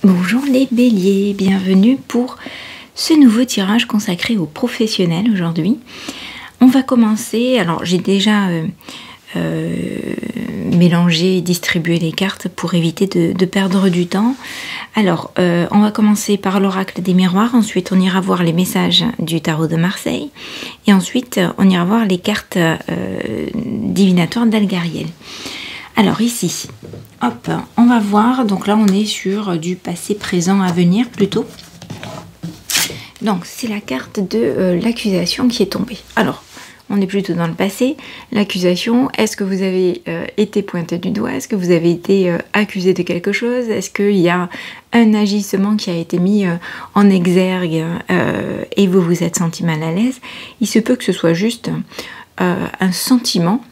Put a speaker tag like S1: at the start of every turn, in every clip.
S1: Bonjour les béliers, bienvenue pour ce nouveau tirage consacré aux professionnels aujourd'hui. On va commencer, alors j'ai déjà mélangé et distribué les cartes pour éviter de perdre du temps. Alors on va commencer par l'oracle des miroirs, ensuite on ira voir les messages du tarot de Marseille et ensuite on ira voir les cartes divinatoires d'Algariel. Alors ici, hop, on va voir, donc là on est sur du passé, présent, à venir plutôt. Donc c'est la carte de l'accusation qui est tombée. Alors, on est plutôt dans le passé. L'accusation, est-ce que vous avez été pointé du doigt? Est-ce que vous avez été accusé de quelque chose? Est-ce qu'il y a un agissement qui a été mis en exergue et vous vous êtes senti mal à l'aise? Il se peut que ce soit juste un sentiment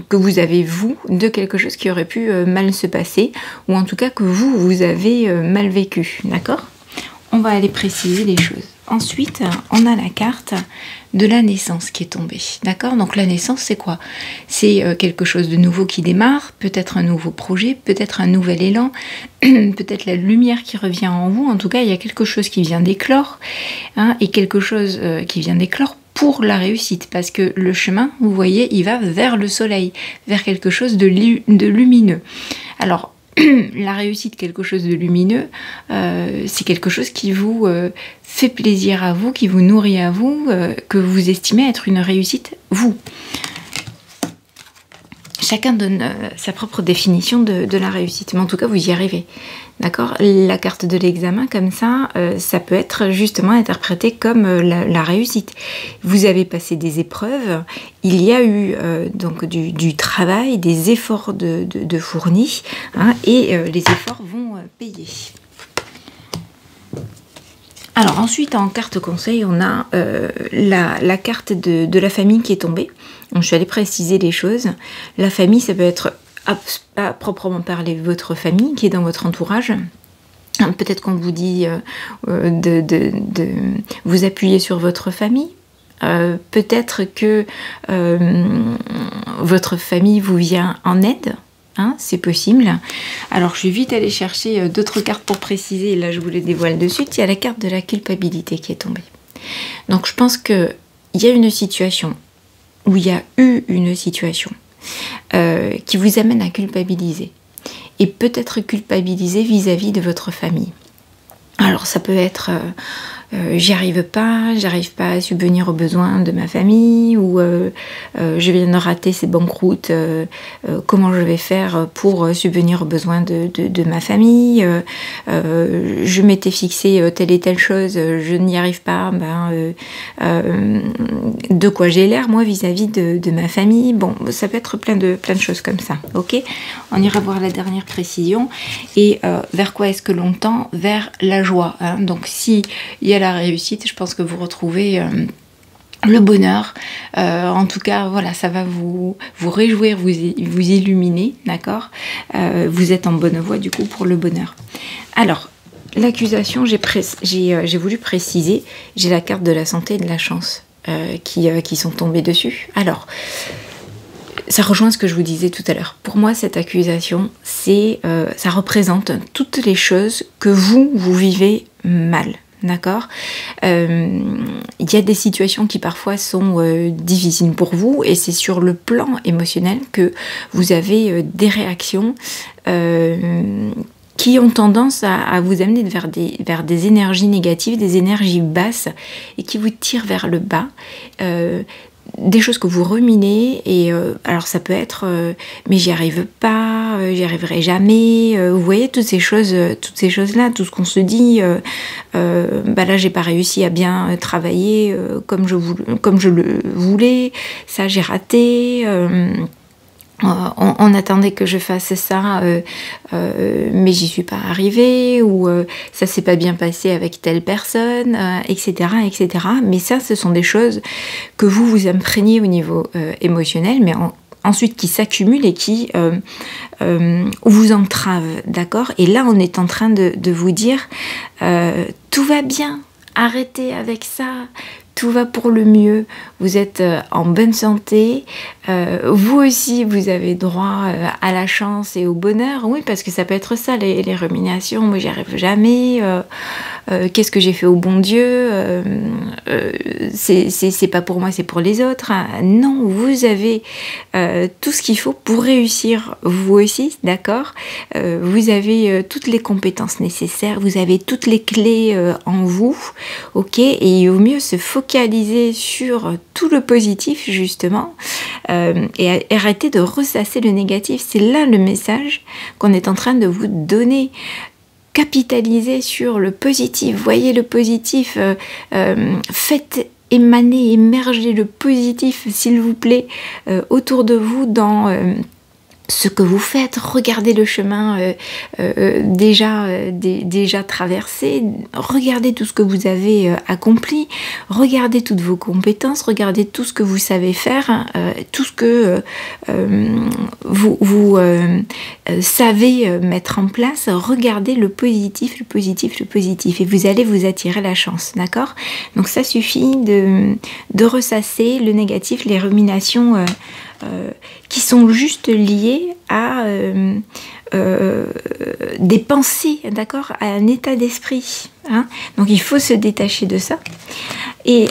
S1: que vous avez, vous, de quelque chose qui aurait pu mal se passer, ou en tout cas que vous avez mal vécu, d'accord? On va aller préciser les choses. Ensuite, on a la carte de la naissance qui est tombée, d'accord? Donc la naissance, c'est quoi? C'est quelque chose de nouveau qui démarre, peut-être un nouveau projet, peut-être un nouvel élan, peut-être la lumière qui revient en vous. En tout cas, il y a quelque chose qui vient d'éclore, hein, et quelque chose qui vient d'éclore pour la réussite, parce que le chemin, vous voyez, il va vers le soleil, vers quelque chose de lumineux. Alors, la réussite, quelque chose de lumineux, c'est quelque chose qui vous fait plaisir à vous, qui vous nourrit à vous, que vous estimez être une réussite, vous. Chacun donne sa propre définition de la réussite, mais en tout cas, vous y arrivez. D'accord? La carte de l'examen, comme ça, ça peut être justement interprété comme la réussite. Vous avez passé des épreuves, il y a eu donc du travail, des efforts de fournis, hein, et les efforts vont payer. Alors ensuite, en carte conseil, on a la carte de la famille qui est tombée. Donc, je suis allée préciser les choses. La famille, ça peut être à proprement parler votre famille qui est dans votre entourage. Peut-être qu'on vous dit de vous appuyer sur votre famille. Peut-être que votre famille vous vient en aide. Hein, c'est possible. Alors je vais vite aller chercher d'autres cartes pour préciser. Là je vous les dévoile de suite. Il y a la carte de la culpabilité qui est tombée. Donc je pense qu'il y a une situation, où il y a eu une situation qui vous amène à culpabiliser. Et peut-être culpabiliser vis-à-vis de votre famille. Alors ça peut être j'arrive pas à subvenir aux besoins de ma famille, ou je viens de rater ces banqueroutes, comment je vais faire pour subvenir aux besoins de ma famille, je m'étais fixé telle et telle chose, je n'y arrive pas, de quoi j'ai l'air moi vis-à-vis de ma famille. Bon, ça peut être plein de choses comme ça, ok? On ira voir la dernière précision. Et vers quoi est-ce que l'on tend? Vers la joie, hein. Donc si il y a la réussite, je pense que vous retrouvez le bonheur. En tout cas, voilà, ça va vous réjouir, vous illuminer, d'accord? Vous êtes en bonne voie du coup pour le bonheur. Alors, l'accusation, j'ai voulu préciser, j'ai la carte de la santé et de la chance qui sont tombées dessus. Alors, ça rejoint ce que je vous disais tout à l'heure. Pour moi, cette accusation, ça représente toutes les choses que vous vivez mal. D'accord? Il y a des situations qui parfois sont difficiles pour vous, et c'est sur le plan émotionnel que vous avez des réactions qui ont tendance à vous amener vers des énergies négatives, des énergies basses, et qui vous tirent vers le bas. Des choses que vous ruminez, et alors ça peut être mais j'y arrive pas, j'y arriverai jamais, vous voyez toutes ces choses là, tout ce qu'on se dit, là j'ai pas réussi à bien travailler comme je le voulais, ça j'ai raté, on attendait que je fasse ça, mais j'y suis pas arrivée, ou ça s'est pas bien passé avec telle personne, etc., etc. Mais ça, ce sont des choses que vous imprégnez au niveau émotionnel, mais ensuite qui s'accumulent et qui vous entravent, d'accord? Et là, on est en train de vous dire tout va bien, arrêtez avec ça. tout va pour le mieux, vous êtes en bonne santé, vous aussi vous avez droit à la chance et au bonheur, oui, parce que ça peut être ça, les ruminations, moi j'y arrive jamais, qu'est-ce que j'ai fait au bon Dieu, c'est pas pour moi, c'est pour les autres. Non, vous avez tout ce qu'il faut pour réussir vous aussi, d'accord, vous avez toutes les compétences nécessaires, vous avez toutes les clés en vous, ok, et il vaut mieux se focaliser sur tout le positif justement, et arrêter de ressasser le négatif. C'est là le message qu'on est en train de vous donner. Capitalisez sur le positif, voyez le positif, faites émaner, émerger le positif, s'il vous plaît, autour de vous dans ce que vous faites. Regardez le chemin déjà traversé, regardez tout ce que vous avez accompli, regardez toutes vos compétences, regardez tout ce que vous savez faire, tout ce que vous savez mettre en place. Regardez le positif, le positif, le positif, et vous allez vous attirer la chance, d'accord? Donc ça suffit de ressasser le négatif, les ruminations qui sont juste liées à des pensées, d'accord, à un état d'esprit, hein. Donc il faut se détacher de ça. Et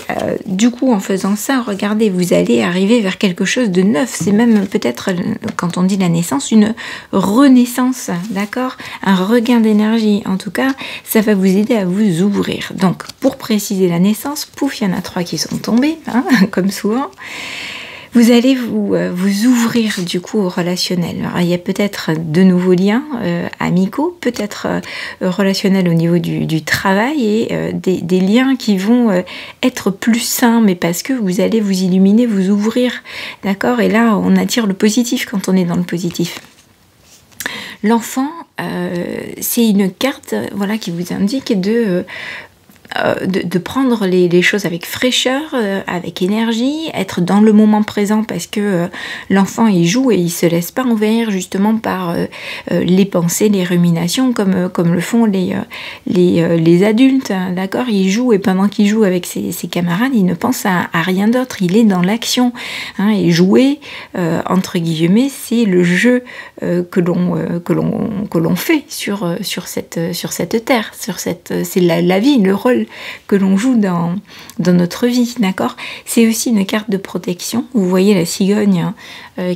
S1: du coup, en faisant ça, regardez, vous allez arriver vers quelque chose de neuf. C'est même peut-être, quand on dit la naissance, une renaissance, d'accord, un regain d'énergie. En tout cas, ça va vous aider à vous ouvrir. Donc, pour préciser la naissance, pouf, il y en a 3 qui sont tombés, hein, comme souvent. Vous allez vous ouvrir du coup au relationnel. Alors, il y a peut-être de nouveaux liens amicaux, peut-être relationnels au niveau du travail, et des liens qui vont être plus sains, mais parce que vous allez vous illuminer, vous ouvrir, d'accord? Et là, on attire le positif quand on est dans le positif. L'enfant, c'est une carte, voilà, qui vous indique de prendre les choses avec fraîcheur, avec énergie, être dans le moment présent, parce que l'enfant il joue et il se laisse pas envahir justement par les pensées, les ruminations comme le font les adultes, hein, d'accord? Il joue, et pendant qu'il joue avec ses camarades, il ne pense à rien d'autre, il est dans l'action, hein, et jouer entre guillemets, c'est le jeu que l'on fait sur cette terre, c'est la vie, le rôle que l'on joue dans notre vie, d'accord? C'est aussi une carte de protection. Vous voyez la cigogne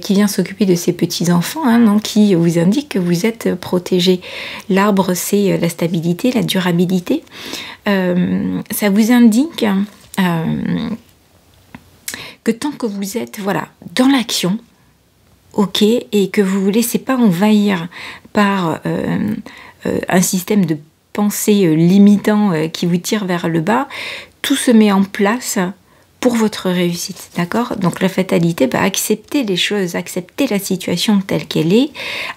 S1: qui vient s'occuper de ses petits-enfants, hein, donc qui vous indique que vous êtes protégé. L'arbre, c'est la stabilité, la durabilité. Ça vous indique que tant que vous êtes, voilà, dans l'action, ok, et que vous ne vous laissez pas envahir par un système de pensée limitant qui vous tire vers le bas, tout se met en place pour votre réussite, d'accord? Donc la fatalité, acceptez les choses, acceptez la situation telle qu'elle est,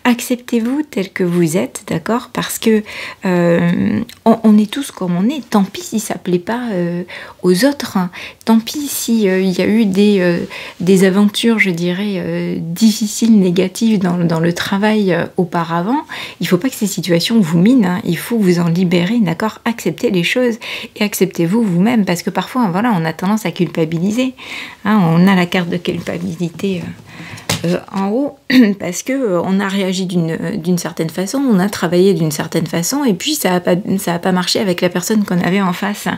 S1: acceptez-vous tel que vous êtes, d'accord? Parce que on est tous comme on est, tant pis si ça plaît pas aux autres, hein. Tant pis si il y a eu des aventures, je dirais, difficiles, négatives dans le travail auparavant. Il faut pas que ces situations vous minent, hein. Il faut vous en libérer, d'accord? Acceptez les choses et acceptez-vous vous-même, parce que parfois, voilà, on a tendance à culpabiliser, hein. On a la carte de culpabilité en haut parce que on a réagi d'une certaine façon, on a travaillé d'une certaine façon, et puis ça a pas marché avec la personne qu'on avait en face.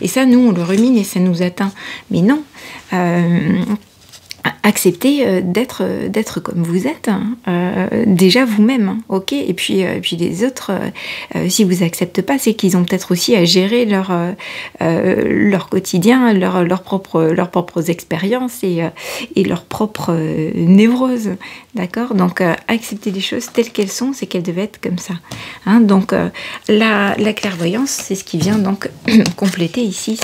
S1: Et ça, nous, on le rumine et ça nous atteint. Mais non, acceptez d'être comme vous êtes, hein, déjà vous-même, hein, ok? Et puis les autres, si vous acceptent pas, c'est qu'ils ont peut-être aussi à gérer leur quotidien, leurs propres expériences et leurs propres névroses, d'accord? Donc acceptez les choses telles qu'elles sont, c'est qu'elles devaient être comme ça, hein. Donc la clairvoyance, c'est ce qui vient donc compléter ici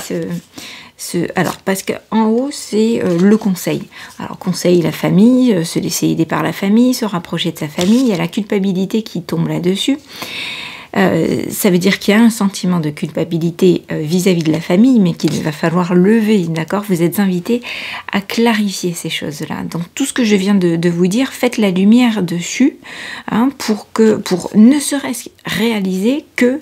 S1: alors, parce qu'en haut, c'est le conseil. Alors, conseil, la famille, se laisser aider par la famille, se rapprocher de sa famille. Il y a la culpabilité qui tombe là-dessus. Ça veut dire qu'il y a un sentiment de culpabilité vis-à-vis de la famille, mais qu'il va falloir lever, d'accord? Vous êtes invité à clarifier ces choses-là. Donc, tout ce que je viens de vous dire, faites la lumière dessus, hein, pour ne serait-ce réaliser que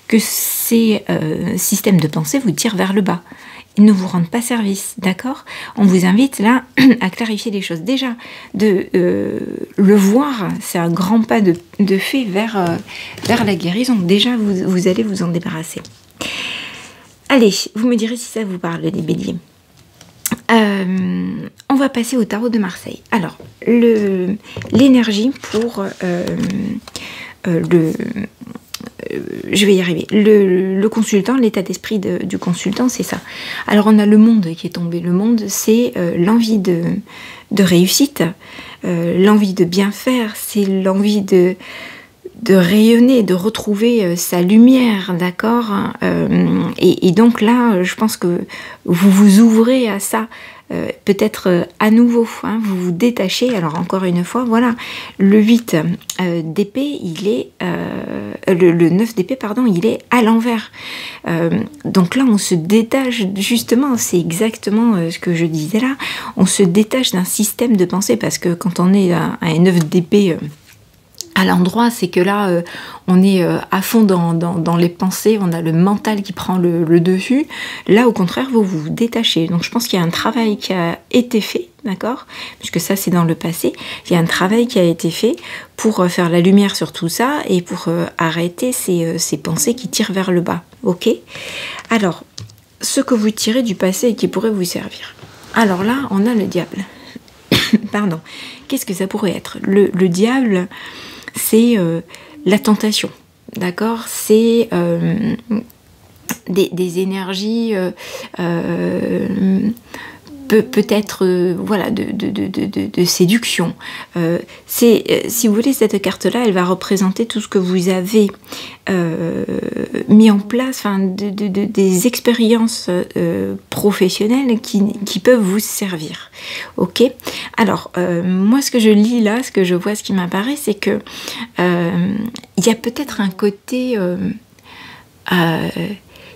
S1: que ces systèmes de pensée vous tirent vers le bas. Ils ne vous rendent pas service, d'accord? On vous invite là à clarifier les choses. Déjà, de le voir, c'est un grand pas de fait vers la guérison. Déjà, vous allez vous en débarrasser. Allez, vous me direz si ça vous parle, les béliers. On va passer au tarot de Marseille. Alors, l'énergie pour je vais y arriver. Le consultant, l'état d'esprit du consultant, c'est ça. Alors, on a le monde qui est tombé. Le monde, c'est l'envie de réussite, l'envie de bien faire, c'est l'envie de rayonner, de retrouver sa lumière, d'accord, et donc là, je pense que vous vous ouvrez à ça, peut-être à nouveau, hein, vous vous détachez. Alors encore une fois, voilà, le 8 d'épée, il est, le 9 d'épée, pardon, il est à l'envers. Donc là, on se détache, justement, c'est exactement ce que je disais là, on se détache d'un système de pensée, parce que quand on est à un 9 d'épée, à l'endroit, c'est que là, on est à fond dans les pensées, on a le mental qui prend le dessus. Là, au contraire, vous vous détachez. Donc, je pense qu'il y a un travail qui a été fait, d'accord? Puisque ça, c'est dans le passé. Il y a un travail qui a été fait pour faire la lumière sur tout ça et pour arrêter ces pensées qui tirent vers le bas, ok? Alors, ce que vous tirez du passé et qui pourrait vous servir. Alors là, on a le diable. Pardon. Qu'est-ce que ça pourrait être? Le diable, c'est la tentation, d'accord? C'est des énergies peut-être voilà, de séduction. Si vous voulez, cette carte-là, elle va représenter tout ce que vous avez mis en place, enfin, des expériences professionnelles qui peuvent vous servir. Ok? Alors, moi, ce que je lis là, ce que je vois, ce qui m'apparaît, c'est que il y a peut-être un côté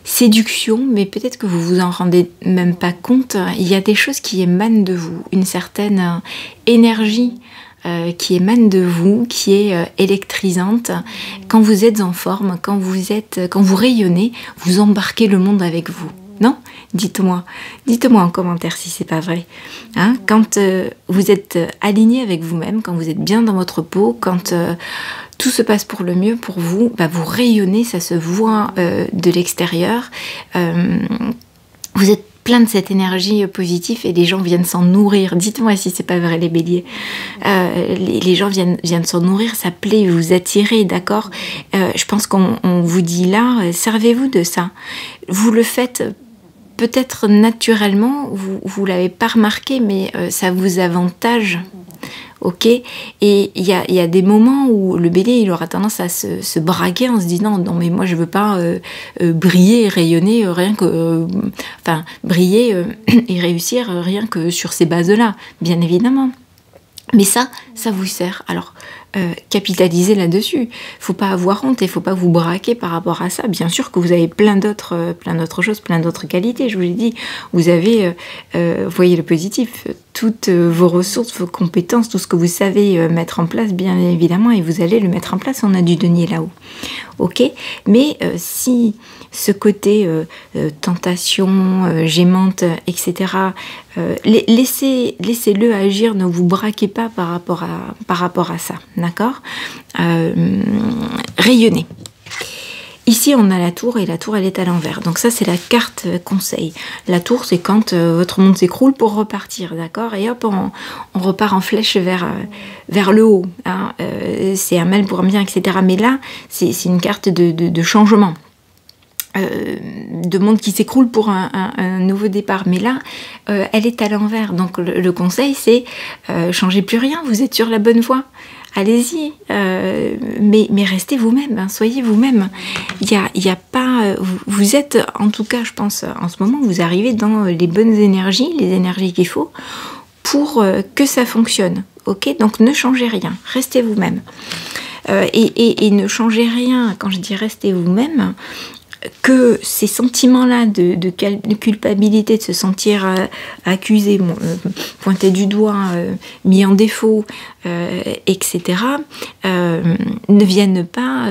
S1: séduction, mais peut-être que vous vous en rendez même pas compte. Il y a des choses qui émanent de vous, une certaine énergie qui émane de vous, qui est électrisante. Quand vous êtes en forme, quand vous rayonnez, vous embarquez le monde avec vous. Non? Dites-moi en commentaire si c'est pas vrai. Hein? Quand vous êtes aligné avec vous-même, quand vous êtes bien dans votre peau, quand tout se passe pour le mieux pour vous, bah vous rayonnez, ça se voit de l'extérieur. Vous êtes plein de cette énergie positive et les gens viennent s'en nourrir. Dites-moi si c'est pas vrai, les béliers. Les gens viennent s'en nourrir, ça plaît, vous attirez, d'accord? Je pense qu'on vous dit là, servez-vous de ça. Vous le faites peut-être naturellement, vous l'avez pas remarqué, mais ça vous avantage. Ok, et il y a des moments où le bélier il aura tendance à se braquer en se disant non mais moi je veux pas briller et rayonner rien que enfin briller et réussir rien que sur ces bases là, bien évidemment, mais ça vous sert. Alors capitalisez là-dessus, faut pas avoir honte et faut pas vous braquer par rapport à ça. Bien sûr que vous avez plein d'autres choses, plein d'autres qualités, je vous l'ai dit, vous avez voyez le positif, toutes vos ressources, vos compétences, tout ce que vous savez mettre en place, bien évidemment, et vous allez le mettre en place, on a du denier là-haut. Ok, mais si ce côté tentation, gémante, etc., laissez-le agir, ne vous braquez pas par rapport à ça, d'accord? Rayonnez. Ici, on a la tour, et la tour, elle est à l'envers. Donc ça, c'est la carte conseil. La tour, c'est quand votre monde s'écroule pour repartir, d'accord? Et hop, on repart en flèche vers le haut. Hein. C'est un mal pour un bien, etc. Mais là, c'est une carte de changement. De monde qui s'écroule pour un nouveau départ. Mais là, elle est à l'envers. Donc le conseil, c'est changez plus rien, vous êtes sur la bonne voie. Allez-y, mais restez vous-même, hein, soyez vous-même. Il y a pas, vous êtes, en tout cas, je pense, en ce moment, vous arrivez dans les bonnes énergies, les énergies qu'il faut pour que ça fonctionne. Ok, donc ne changez rien, restez vous-même. Et ne changez rien, quand je dis restez vous-même, que ces sentiments-là de culpabilité, de se sentir accusé, pointé du doigt, mis en défaut, etc., ne viennent pas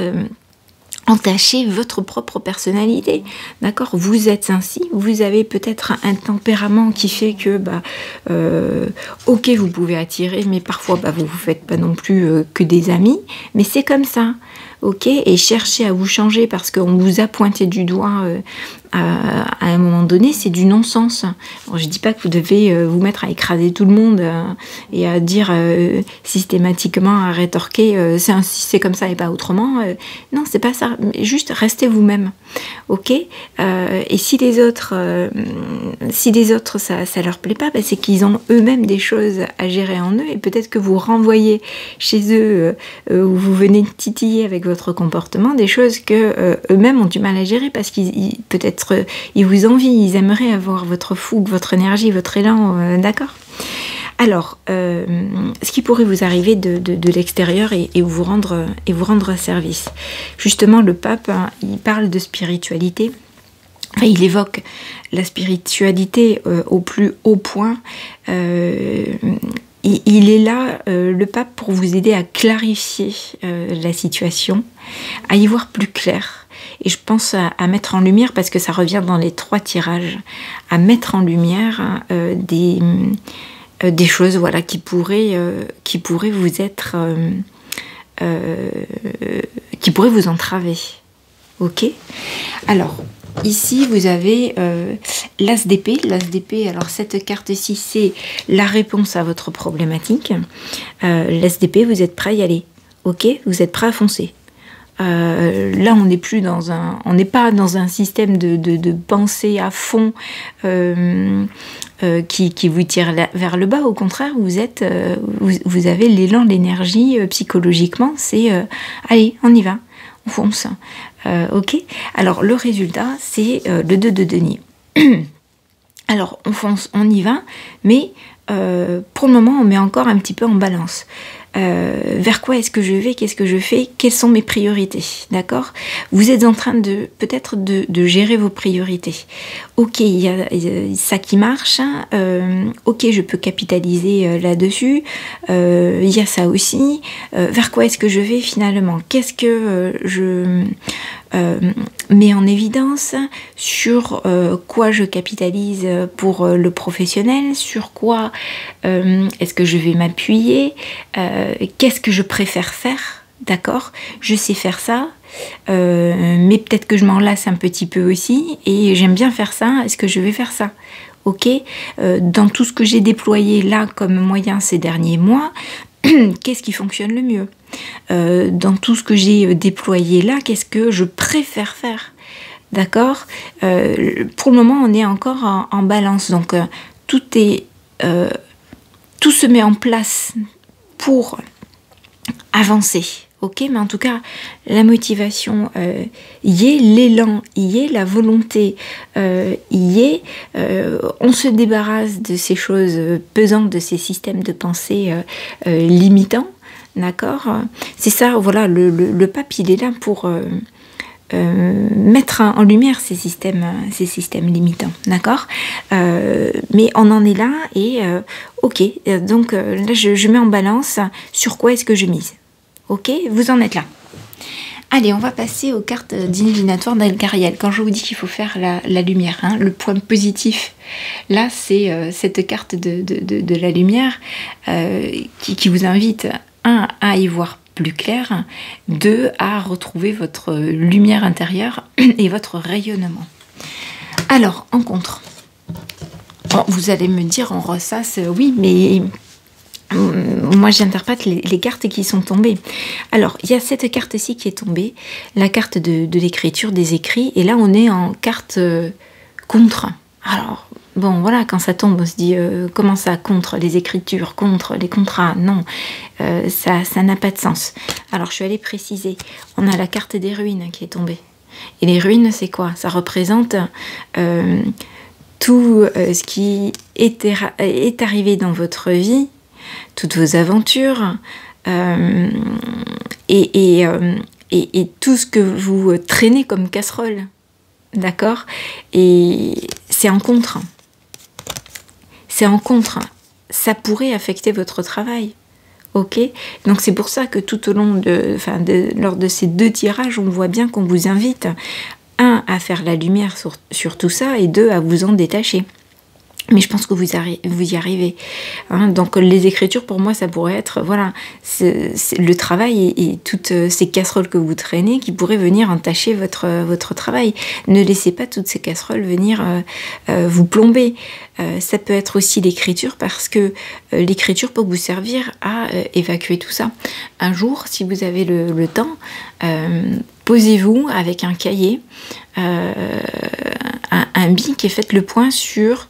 S1: entacher votre propre personnalité, d'accord? Vous êtes ainsi, vous avez peut-être un tempérament qui fait que, ok, vous pouvez attirer, mais parfois, vous ne faites pas non plus que des amis, mais c'est comme ça, ok? Et chercher à vous changer parce qu'on vous a pointé du doigt à un moment donné, c'est du non-sens. Alors, je ne dis pas que vous devez vous mettre à écraser tout le monde et à dire systématiquement, à rétorquer, c'est comme ça et pas autrement. Non, c'est pas ça. Juste restez vous-même, ok? Et si les autres, ça leur plaît pas, c'est qu'ils ont eux-mêmes des choses à gérer en eux et peut-être que vous renvoyez chez eux où vous venez de titiller avec votre comportement des choses que eux-mêmes ont du mal à gérer parce qu'ils peut-être ils vous envient, ils aimeraient avoir votre fougue, votre énergie, votre élan, d'accord? Alors, ce qui pourrait vous arriver de l'extérieur et vous rendre service. Justement, le pape, il parle de spiritualité. Enfin, il évoque la spiritualité au plus haut point. Il est là, le pape, pour vous aider à clarifier la situation, à y voir plus clair. Et je pense à mettre en lumière, parce que ça revient dans les 3 tirages, à mettre en lumière des choses, voilà, qui pourraient vous être, qui pourraient vous entraver. Ok? Alors, ici, vous avez l'as d'épée. L'as d'épée, alors cette carte-ci, c'est la réponse à votre problématique. L'as d'épée, vous êtes prêt à y aller. Ok? Vous êtes prêt à foncer. Là, on n'est plus on n'est pas dans un système de pensée à fond qui vous tire vers le bas. Au contraire, vous avez l'élan, l'énergie psychologiquement. C'est allez, on y va, on fonce. Ok. Alors le résultat, c'est le 2 de denier. Alors on fonce, on y va, mais pour le moment, on met encore un petit peu en balance. Vers quoi est-ce que je vais? Qu'est-ce que je fais? Quelles sont mes priorités? D'accord? Vous êtes en train peut-être de gérer vos priorités. Ok, il y a ça qui marche. Ok, je peux capitaliser là-dessus. Il y a ça aussi. Vers quoi est-ce que je vais finalement? Qu'est-ce que je mets en évidence? Sur quoi je capitalise pour le professionnel? Sur quoi est-ce que je vais m'appuyer? Qu'est-ce que je préfère faire? D'accord? Je sais faire ça, mais peut-être que je m'en lasse un petit peu aussi, et j'aime bien faire ça. Est-ce que je vais faire ça? Ok? Dans tout ce que j'ai déployé là comme moyen ces derniers mois, qu'est-ce qui fonctionne le mieux? Dans tout ce que j'ai déployé là, qu'est-ce que je préfère faire? D'accord? Pour le moment, on est encore en balance, donc tout se met en place pour avancer, ok? Mais en tout cas, la motivation y est, l'élan y est, la volonté y est. On se débarrasse de ces choses pesantes, de ces systèmes de pensée limitants, d'accord? C'est ça, voilà, le pape, il est là pour mettre en lumière ces systèmes limitants, d'accord? Mais on en est là et ok, donc là je mets en balance sur quoi est-ce que je mise. Ok, vous en êtes là. Allez, on va passer aux cartes divinatoire d'Elgariel. Quand je vous dis qu'il faut faire la lumière, hein, le point positif, là c'est cette carte de la lumière qui vous invite, à y voir plus clair, 2, à retrouver votre lumière intérieure et votre rayonnement. Alors, en contre, vous allez me dire, on ressasse, oui, mais moi j'interprète les cartes qui sont tombées. Alors, il y a cette carte-ci qui est tombée, la carte de l'écriture, des écrits, et là on est en carte contre. Alors, bon, voilà, quand ça tombe, on se dit comment ça, contre les écritures, contre les contrats? Non, ça n'a pas de sens. Alors, je suis allée préciser. On a la carte des ruines qui est tombée. Et les ruines, c'est quoi? Ça représente tout ce qui est arrivé dans votre vie, toutes vos aventures, et tout ce que vous traînez comme casserole. D'accord? Et c'est en contre. C'est en contre. Ça pourrait affecter votre travail. Ok, donc c'est pour ça que tout au long lors de ces 2 tirages, on voit bien qu'on vous invite, 1, à faire la lumière sur tout ça, et 2, à vous en détacher. Mais je pense que vous y arrivez. Hein. Donc les écritures, pour moi, ça pourrait être, voilà, c'est le travail et toutes ces casseroles que vous traînez qui pourraient venir entacher votre travail. Ne laissez pas toutes ces casseroles venir vous plomber. Ça peut être aussi l'écriture, parce que l'écriture peut vous servir à évacuer tout ça. Un jour, si vous avez le temps, posez-vous avec un cahier, un bic, et faites le point sur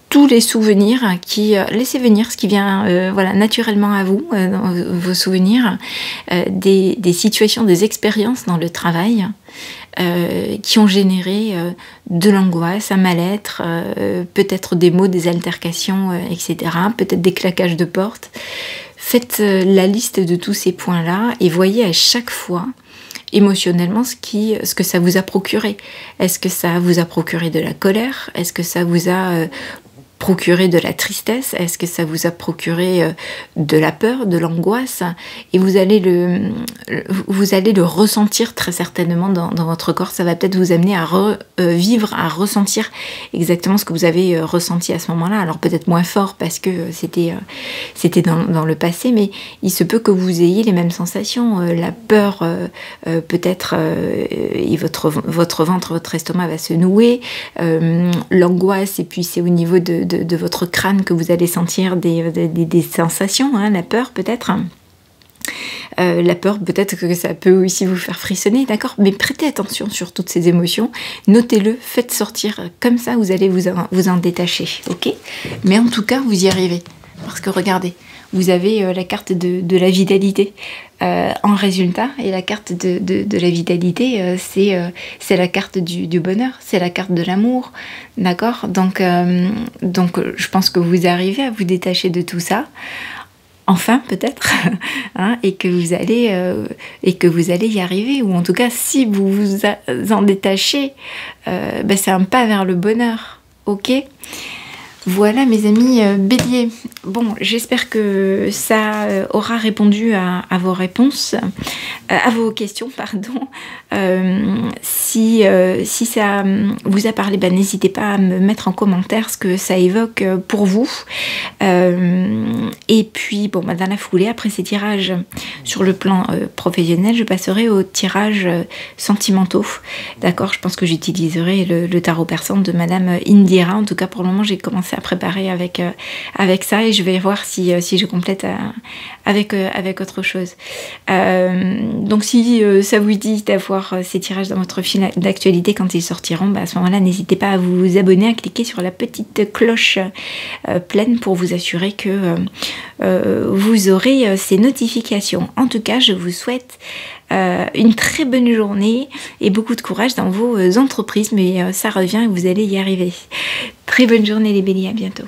S1: tous les souvenirs laissez venir ce qui vient voilà, naturellement à vous, vos souvenirs, des situations, des expériences dans le travail qui ont généré de l'angoisse, un mal-être, peut-être des mots, des altercations, etc., peut-être des claquages de porte. Faites la liste de tous ces points-là et voyez à chaque fois émotionnellement ce que ça vous a procuré. Est-ce que ça vous a procuré de la colère? Est-ce que ça vous a procuré de la tristesse? Est-ce que ça vous a procuré de la peur, de l'angoisse? Et vous allez le ressentir très certainement dans votre corps. Ça va peut-être vous amener à vivre, à ressentir exactement ce que vous avez ressenti à ce moment-là. Alors peut-être moins fort parce que c'était dans le passé, mais il se peut que vous ayez les mêmes sensations. La peur, peut-être, et votre ventre, votre estomac va se nouer. L'angoisse, et puis c'est au niveau de votre crâne que vous allez sentir des sensations, hein, la peur peut-être. La peur, peut-être que ça peut aussi vous faire frissonner, d'accord? Mais prêtez attention sur toutes ces émotions, notez-le, faites sortir, comme ça vous allez vous en détacher, ok? Mais en tout cas, vous y arrivez, parce que regardez, vous avez la carte de la vitalité en résultat, et la carte de la vitalité, c'est la carte du bonheur, c'est la carte de l'amour, d'accord? Donc, je pense que vous arrivez à vous détacher de tout ça, enfin peut-être, hein, et que vous allez y arriver, ou en tout cas, si vous vous en détachez, c'est un pas vers le bonheur, ok? Voilà mes amis béliers. Bon, j'espère que ça aura répondu à vos réponses, à vos questions, pardon. Si ça vous a parlé, n'hésitez pas à me mettre en commentaire ce que ça évoque pour vous. Et puis, dans la foulée, après ces tirages sur le plan professionnel, je passerai aux tirages sentimentaux. D'accord, je pense que j'utiliserai le tarot persan de Madame Indira. En tout cas, pour le moment, j'ai commencé à préparer avec ça, et je vais voir si je complète avec autre chose. Donc si ça vous dit d'avoir ces tirages dans votre fil d'actualité quand ils sortiront, à ce moment-là, n'hésitez pas à vous abonner, à cliquer sur la petite cloche pleine pour vous assurer que vous aurez ces notifications. En tout cas, je vous souhaite une très bonne journée et beaucoup de courage dans vos entreprises, mais ça revient et vous allez y arriver. Très bonne journée les béliers, à bientôt.